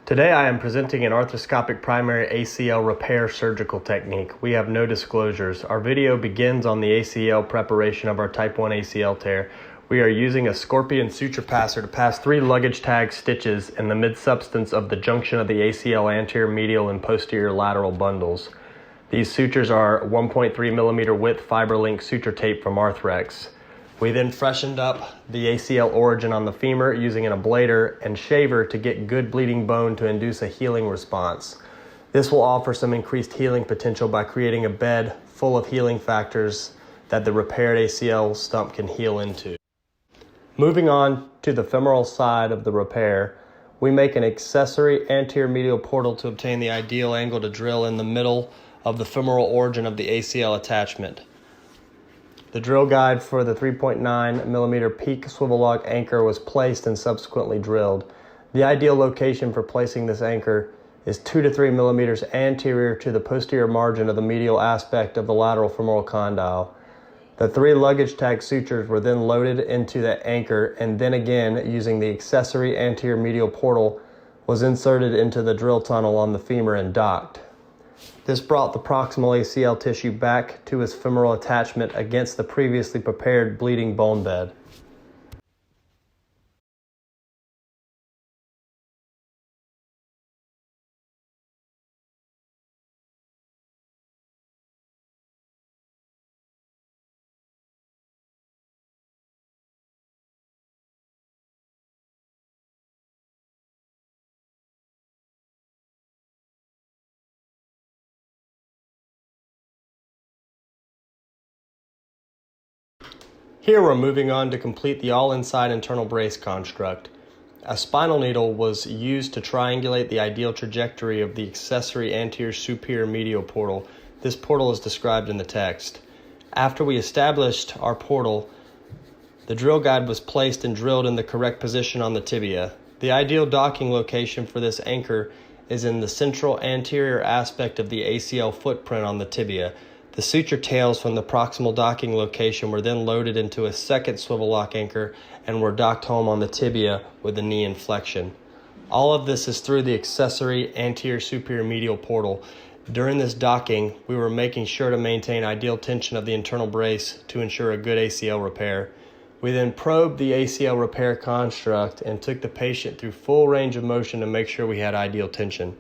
Today I am presenting an arthroscopic primary ACL repair surgical technique. We have no disclosures. Our video begins on the ACL preparation of our type 1 ACL tear. We are using a scorpion suture passer to pass 3 luggage tag stitches in the mid-substance of the junction of the ACL anterior, medial, and posterior lateral bundles. These sutures are 1.3 millimeter width fiber link suture tape from Arthrex. We then freshened up the ACL origin on the femur using an ablator and shaver to get good bleeding bone to induce a healing response. This will offer some increased healing potential by creating a bed full of healing factors that the repaired ACL stump can heal into. Moving on to the femoral side of the repair, we make an accessory anterior medial portal to obtain the ideal angle to drill in the middle of the femoral origin of the ACL attachment. The drill guide for the 3.9 millimeter peak swivel lock anchor was placed and subsequently drilled. The ideal location for placing this anchor is 2 to 3 millimeters anterior to the posterior margin of the medial aspect of the lateral femoral condyle. The 3 luggage tag sutures were then loaded into the anchor, and then again, using the accessory anterior medial portal, was inserted into the drill tunnel on the femur and docked. This brought the proximal ACL tissue back to its femoral attachment against the previously prepared bleeding bone bed. Here we're moving on to complete the all-inside internal brace construct. A spinal needle was used to triangulate the ideal trajectory of the accessory anterior superior medial portal. This portal is described in the text. After we established our portal, the drill guide was placed and drilled in the correct position on the tibia. The ideal docking location for this anchor is in the central anterior aspect of the ACL footprint on the tibia. The suture tails from the proximal docking location were then loaded into a second swivel lock anchor and were docked home on the tibia with a knee inflection. All of this is through the accessory anterior superior medial portal. During this docking, we were making sure to maintain ideal tension of the internal brace to ensure a good ACL repair. We then probed the ACL repair construct and took the patient through full range of motion to make sure we had ideal tension.